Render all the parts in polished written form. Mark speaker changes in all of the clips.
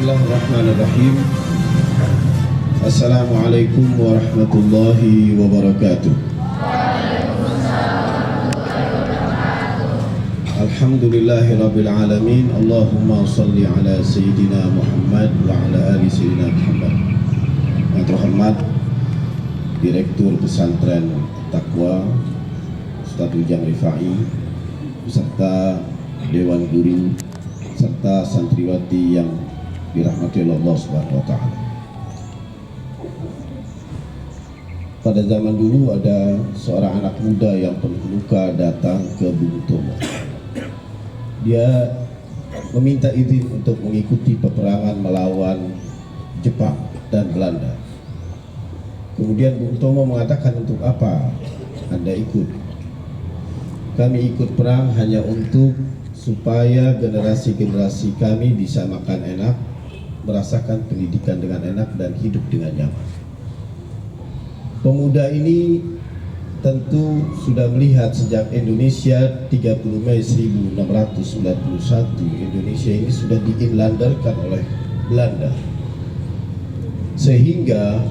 Speaker 1: Bismillahirrahmanirrahim. Assalamualaikum warahmatullahi wabarakatuh. Alhamdulillahirabbil alamin. Allahumma shalli ala sayyidina Muhammad wa ala ali sayyidina Muhammad. Yang terhormat Direktur Pesantren Taqwa Ustaz Ujang Rifai beserta Dewan Guru serta santriwati yang dirahmati Allah Subhanahu wa taala. Pada zaman dulu ada seorang anak muda yang penuh luka datang ke Bung Tomo. Dia meminta izin untuk mengikuti peperangan melawan Jepang dan Belanda. Kemudian Bung Tomo mengatakan, untuk apa Anda ikut? Kami ikut perang hanya untuk supaya generasi-generasi kami bisa makan enak, merasakan pendidikan dengan enak dan hidup dengan nyaman. Pemuda ini tentu sudah melihat sejak Indonesia 30 Mei 1691 Indonesia ini sudah diinlanderkan oleh Belanda, sehingga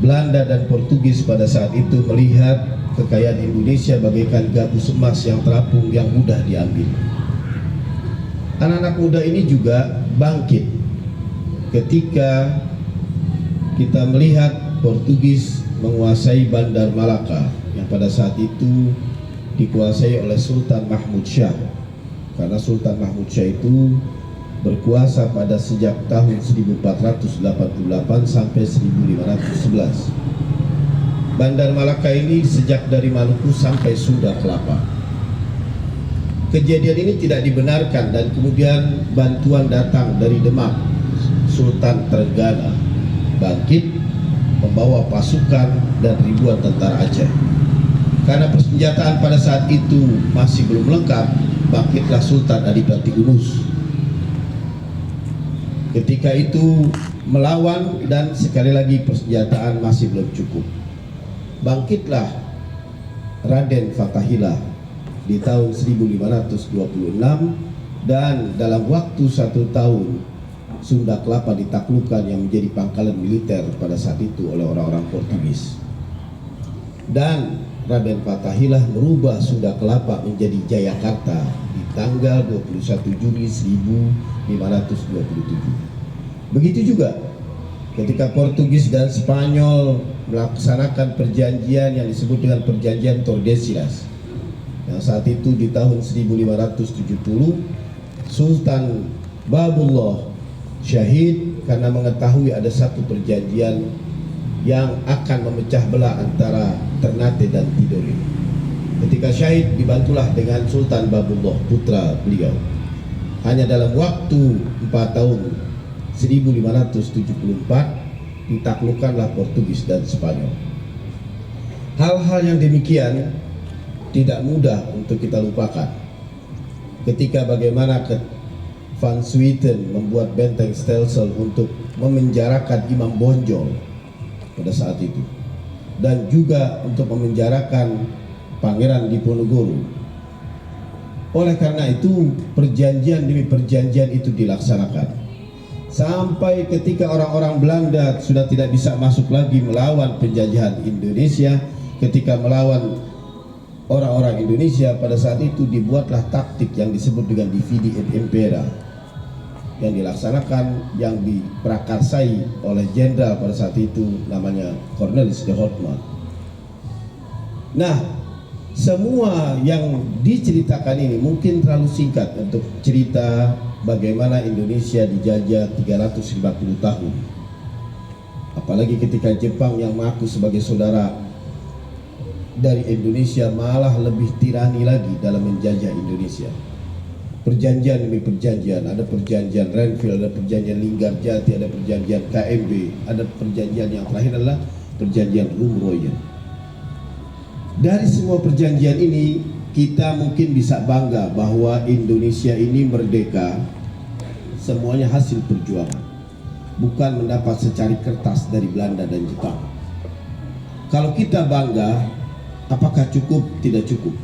Speaker 1: Belanda dan Portugis pada saat itu melihat kekayaan Indonesia bagaikan gabus emas yang terapung yang mudah diambil. Anak-anak muda ini juga bangkit ketika kita melihat Portugis menguasai Bandar Malaka yang pada saat itu dikuasai oleh Sultan Mahmud Syah, karena Sultan Mahmud Syah itu berkuasa pada sejak tahun 1488 sampai 1511. Bandar Malaka ini sejak dari Maluku sampai Sunda Kelapa. Kejadian ini tidak dibenarkan dan kemudian bantuan datang dari Demak. Sultan Trenggana bangkit membawa pasukan dan ribuan tentara Aceh. Karena persenjataan pada saat itu masih belum lengkap, bangkitlah Sultan Adipati Unus. Ketika itu melawan dan sekali lagi persenjataan masih belum cukup. Bangkitlah Raden Fathahilah di tahun 1526 dan dalam waktu 1 tahun Sunda Kelapa ditaklukkan yang menjadi pangkalan militer pada saat itu oleh orang-orang Portugis. Dan Raden Fathahilah merubah Sunda Kelapa menjadi Jayakarta di tanggal 21 Juni 1527. Begitu juga ketika Portugis dan Spanyol melaksanakan perjanjian yang disebut dengan perjanjian Tordesillas, yang saat itu di tahun 1570 Sultan Babullah syahid karena mengetahui ada satu perjanjian yang akan memecah belah antara Ternate dan Tidore. Ketika syahid dibantulah dengan Sultan Babullah putra beliau. Hanya dalam waktu 4 tahun 1574 ditaklukkanlah Portugis dan Spanyol. Hal-hal yang demikian tidak mudah untuk kita lupakan. Ketika bagaimana Van Swieten membuat benteng Stelsel untuk memenjarakan Imam Bonjol pada saat itu, dan juga untuk memenjarakan Pangeran Diponegoro. Oleh karena itu perjanjian demi perjanjian itu dilaksanakan sampai ketika orang-orang Belanda sudah tidak bisa masuk lagi melawan penjajahan Indonesia. Ketika melawan orang-orang Indonesia pada saat itu dibuatlah taktik yang disebut dengan dividi et impera yang dilaksanakan, yang diprakarsai oleh jenderal pada saat itu namanya Cornelis de Houtman. Nah, semua yang diceritakan ini mungkin terlalu singkat untuk cerita bagaimana Indonesia dijajah 350 tahun. Apalagi ketika Jepang yang mengaku sebagai saudara dari Indonesia malah lebih tirani lagi dalam menjajah Indonesia. Perjanjian demi perjanjian, ada perjanjian Renville, ada perjanjian Linggarjati, ada perjanjian KMB, ada perjanjian yang terakhir adalah perjanjian Rumroyen. Dari semua perjanjian ini kita mungkin bisa bangga bahwa Indonesia ini merdeka semuanya hasil perjuangan, bukan mendapat secari kertas dari Belanda dan Jepang. Kalau kita bangga, apakah cukup? Tidak cukup.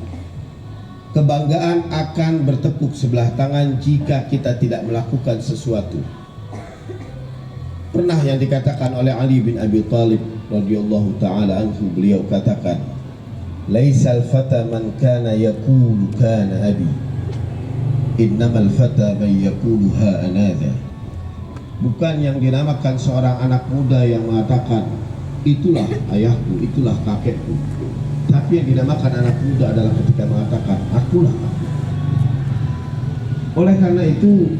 Speaker 1: Kebanggaan akan bertepuk sebelah tangan jika kita tidak melakukan sesuatu. Pernah yang dikatakan oleh Ali bin Abi Thalib radhiyallahu taala anhu, beliau katakan, "Laisal fata man kana yaqulu kana abi, innamal fata man yaqulu ha anadha." Bukan yang dinamakan seorang anak muda yang mengatakan itulah ayahku, itulah kakekku, tapi yang dinamakan anak muda adalah ketika mengatakan akulah aku. Oleh karena itu,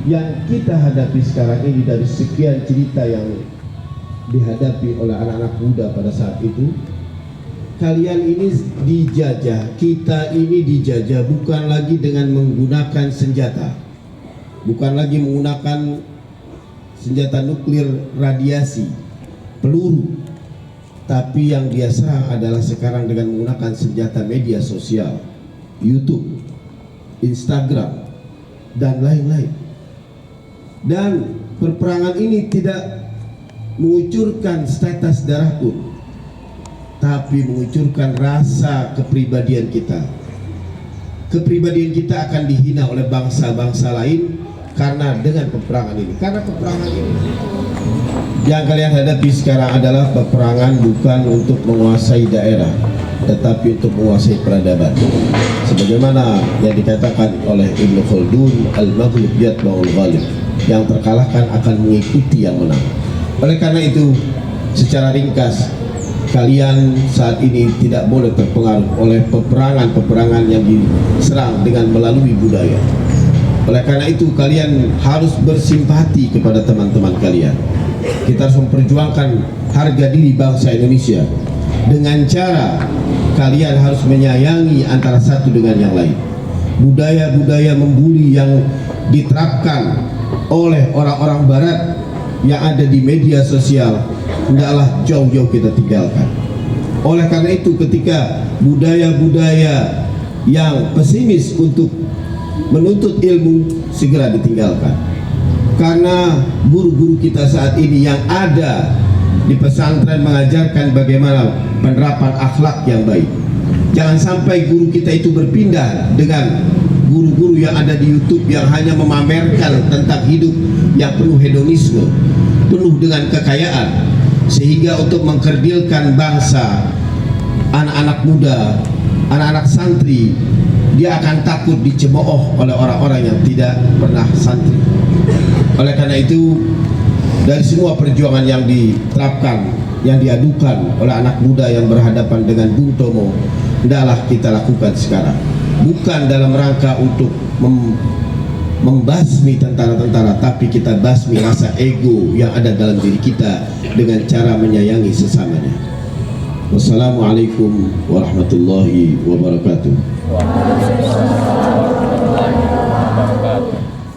Speaker 1: yang kita hadapi sekarang ini dari sekian cerita yang dihadapi oleh anak-anak muda pada saat itu, kalian ini dijajah, kita ini dijajah bukan lagi dengan menggunakan senjata, bukan lagi menggunakan senjata nuklir radiasi, peluru, tapi yang dia serang adalah sekarang dengan menggunakan senjata media sosial, YouTube, Instagram, dan lain-lain. Dan perperangan ini tidak mengucurkan status darah pun, tapi mengucurkan rasa kepribadian kita. Kepribadian kita akan dihina oleh bangsa-bangsa lain karena dengan peperangan ini. Karena peperangan ini yang kalian hadapi sekarang adalah peperangan bukan untuk menguasai daerah, tetapi untuk menguasai peradaban. Sebagaimana yang dikatakan oleh Ibnu Khaldun, al-maghlub yatba'ul ghalib, yang terkalahkan akan mengikuti yang menang. Oleh karena itu, secara ringkas, kalian saat ini tidak boleh terpengaruh oleh peperangan-peperangan yang diserang dengan melalui budaya. Oleh karena itu, kalian harus bersimpati kepada teman-teman kalian. Kita harus memperjuangkan harga diri bangsa Indonesia dengan cara kalian harus menyayangi antara satu dengan yang lain. Budaya-budaya membuli yang diterapkan oleh orang-orang barat yang ada di media sosial hendaklah jauh-jauh kita tinggalkan. Oleh karena itu, ketika budaya-budaya yang pesimis untuk menuntut ilmu segera ditinggalkan, karena guru-guru kita saat ini yang ada di pesantren mengajarkan bagaimana penerapan akhlak yang baik. Jangan sampai guru kita itu berpindah dengan guru-guru yang ada di YouTube yang hanya memamerkan tentang hidup yang penuh hedonisme, penuh dengan kekayaan, sehingga untuk mengkerdilkan bangsa, anak-anak muda, anak-anak santri, dia akan takut dicemooh oleh orang-orang yang tidak pernah santri. Oleh karena itu, dari semua perjuangan yang diterapkan, yang diadukan oleh anak muda yang berhadapan dengan Bung Tomo, hendaklah kita lakukan sekarang. Bukan dalam rangka untuk membasmi tentara-tentara, tapi kita basmi rasa ego yang ada dalam diri kita dengan cara menyayangi sesamanya. Wassalamualaikum warahmatullahi wabarakatuh.